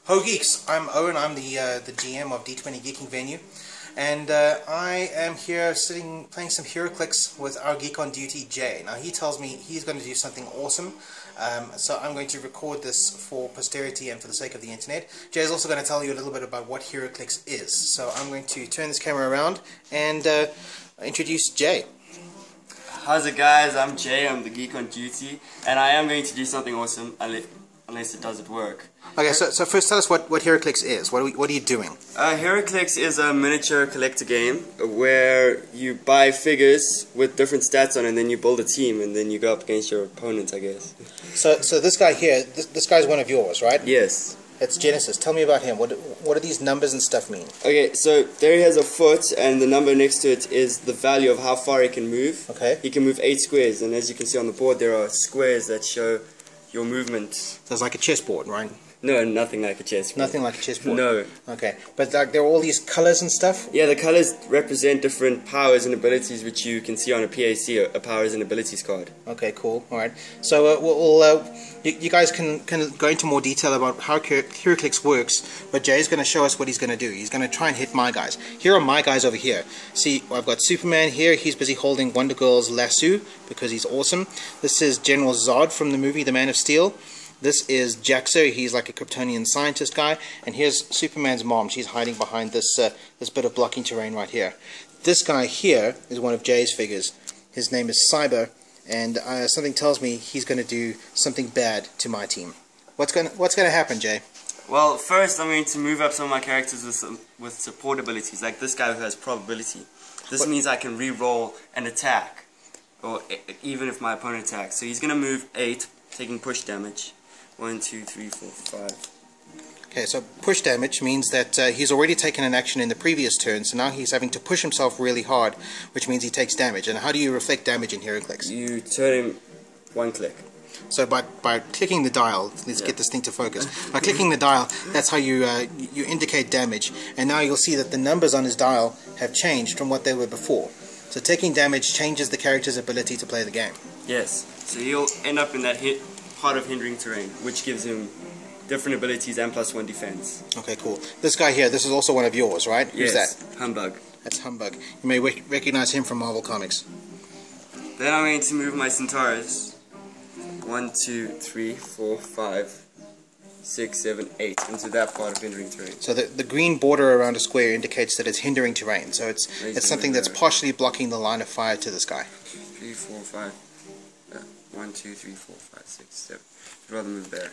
Ho Geeks, I'm Owen, I'm the GM of D20 Geeking Venue, and I am here playing some HeroClix with our geek on duty, Jay. Now he tells me he's going to do something awesome, so I'm going to record this for posterity and for the sake of the internet. Jay is also going to tell you a little bit about what HeroClix is, so I'm going to turn this camera around and introduce Jay. How's it, guys? I'm Jay, I'm the geek on duty, and I am going to do something awesome unless it doesn't work. Okay, so first tell us what HeroClix is. What are you doing? HeroClix is a miniature collector game where you buy figures with different stats on it, and then you build a team, and then you go up against your opponent, I guess. So this guy here, this guy's one of yours, right? Yes. It's Genesis. Tell me about him. What do these numbers and stuff mean? Okay, so there he has a foot, and the number next to it is the value of how far he can move. Okay. He can move 8 squares, and as you can see on the board, there are squares that show your movement. So it's like a chessboard, right? No, nothing like a chessboard. Nothing like a chessboard? No. Okay. But like, there are all these colors and stuff? Yeah, the colors represent different powers and abilities which you can see on a PAC, a powers and abilities card. Okay, cool. Alright. So you guys can go into more detail about how HeroClix works, but Jay's going to show us what he's going to do. He's going to try and hit my guys. Here are my guys over here. See, I've got Superman here. He's busy holding Wonder Girl's lasso because he's awesome. This is General Zod from the movie The Man of Steel. This is Jaxo, he's like a Kryptonian scientist guy, and here's Superman's mom. She's hiding behind this this bit of blocking terrain right here. This guy here is one of Jay's figures. His name is Cyber, and something tells me he's going to do something bad to my team. What's going to happen, Jay? Well, first I'm going to move up some of my characters with support abilities, like this guy who has probability. This means I can re-roll an attack, or even if my opponent attacks. So he's going to move 8, taking push damage. 1, 2, 3, 4, 5. Okay, so push damage means that he's already taken an action in the previous turn, so now he's having to push himself really hard, which means he takes damage. And how do you reflect damage in HeroClix? You turn him 1 click. So by clicking the dial, let's get this thing to focus. By clicking the dial, that's how you you indicate damage. And now you'll see that the numbers on his dial have changed from what they were before. So taking damage changes the character's ability to play the game. Yes. So he'll end up in that part of hindering terrain, which gives him different abilities and +1 defense. Okay, cool. This guy here, this is also one of yours, right? Who's yes, that? Humbug. That's Humbug. You may recognize him from Marvel Comics. Then I'm going to move my Centaurus. 1, 2, 3, 4, 5, 6, 7, 8 into that part of hindering terrain. So the green border around a square indicates that it's hindering terrain. So it's something that's partially blocking the line of fire to this guy. 3, 4, 5. 1, 2, 3, 4, 5, 6, 7. I'd rather move there.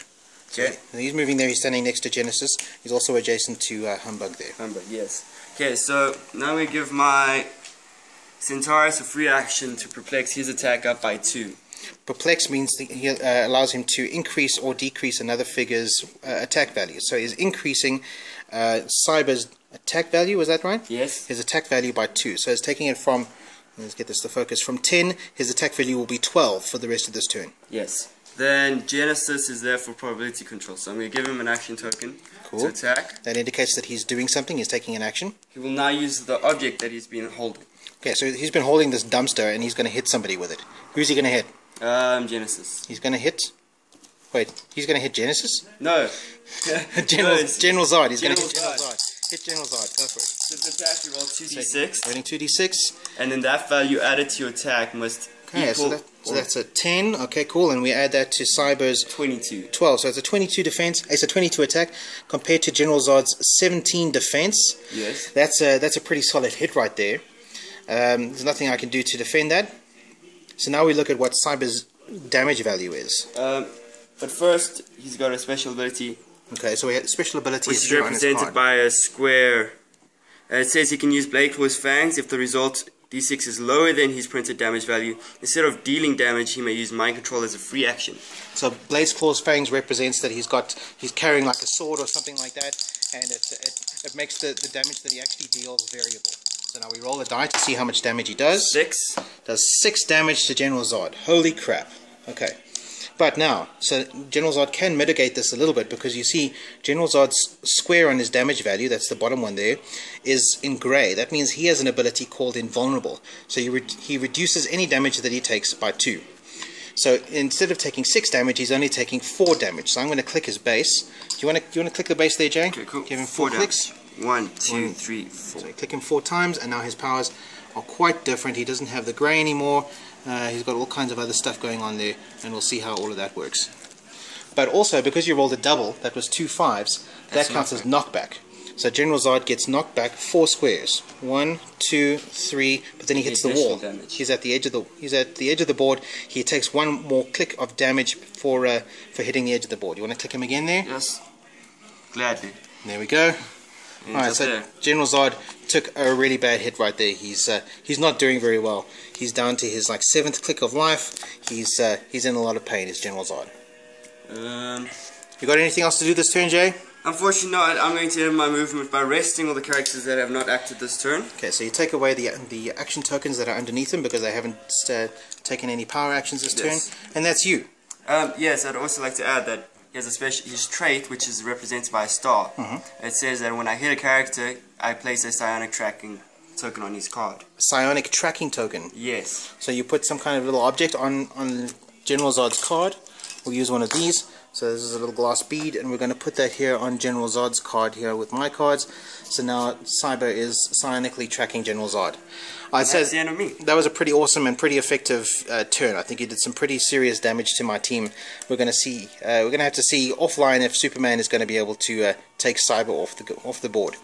Okay. So he's moving there. He's standing next to Genesis. He's also adjacent to Humbug there. Humbug, yes. Okay, so now we give my Centaurus a free action to perplex his attack up by 2. Perplex means he allows him to increase or decrease another figure's attack value. So he's increasing Cyber's attack value, is that right? Yes. His attack value by 2. So it's taking it from, let's get this to focus, from 10, his attack value will be 12 for the rest of this turn. Yes. Then Genesis is there for probability control. So I'm going to give him an action token to attack. That indicates that he's doing something, he's taking an action. He will now use the object that he's been holding. Okay, so he's been holding this dumpster and he's going to hit somebody with it. Who's he going to hit? Genesis. He's going to hit... Wait, he's going to hit Genesis? No. General Zod. He's going to hit General Zod. Hit General Zod. Go for it. So the attack, you roll 2d6. Rolling 2d6. And then that value added to your attack must equal... So that's a 10. Okay, cool. And we add that to Cyber's 22. 12. So it's a 22 defense. It's a 22 attack compared to General Zod's 17 defense. Yes. That's a pretty solid hit right there. There's nothing I can do to defend that. So now we look at what Cyber's damage value is. But first, he's got a special ability. Okay, so we have special ability which is represented by a square. It says he can use Blade Claw's Fangs if the result D6 is lower than his printed damage value. Instead of dealing damage, he may use Mind Control as a free action. So Blade Claw's Fangs represents that he's carrying like a sword or something like that, and it makes the damage that he actually deals variable. So now we roll a die to see how much damage he does. 6. Does 6 damage to General Zod. Holy crap. Okay. But now, so General Zod can mitigate this a little bit because you see General Zod's square on his damage value, that's the bottom one there, is in grey. That means he has an ability called Invulnerable. So he reduces any damage that he takes by 2. So instead of taking 6 damage, he's only taking 4 damage. So I'm going to click his base. Do you want to click the base there, Jay? Okay, cool. Give him 4 clicks. 1, 2, 3, 4. So you click him 4 times, and now his powers are quite different. He doesn't have the grey anymore. He's got all kinds of other stuff going on there, and we'll see how all of that works. But also, because you rolled a double, that was 2 5s, that counts as knockback. So General Zod gets knocked back 4 squares. 1, 2, 3, but then he hits the wall. Damage. He's at the edge of the board. He takes 1 more click of damage for hitting the edge of the board. You want to click him again there? Yes. Gladly. There we go. Alright, so General Zod took a really bad hit right there. He's not doing very well. He's down to his like 7th click of life. He's in a lot of pain, is General Zod. You got anything else to do this turn, Jay? Unfortunately not. I'm going to end my movement by resting all the characters that have not acted this turn. Okay, so you take away the action tokens that are underneath them because they haven't taken any power actions this turn, and that's you. Yes, I'd also like to add that he has his trait, which is represented by a star. It says that when I hit a character, I place a psionic tracking token on his card. Psionic tracking token? Yes. So you put some kind of little object on General Zod's card. We'll use one of these. So this is a little glass bead, and we're going to put that here on General Zod's card here with my cards. So now Cyber is psionically tracking General Zod. That's the end of me. That was a pretty awesome and pretty effective turn. I think he did some pretty serious damage to my team. We're going to see. We're going to have to see offline if Superman is going to be able to take Cyber off the board.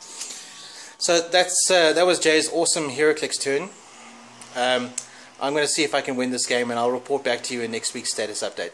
So that was Jay's awesome HeroClix turn. I'm going to see if I can win this game, and I'll report back to you in next week's status update.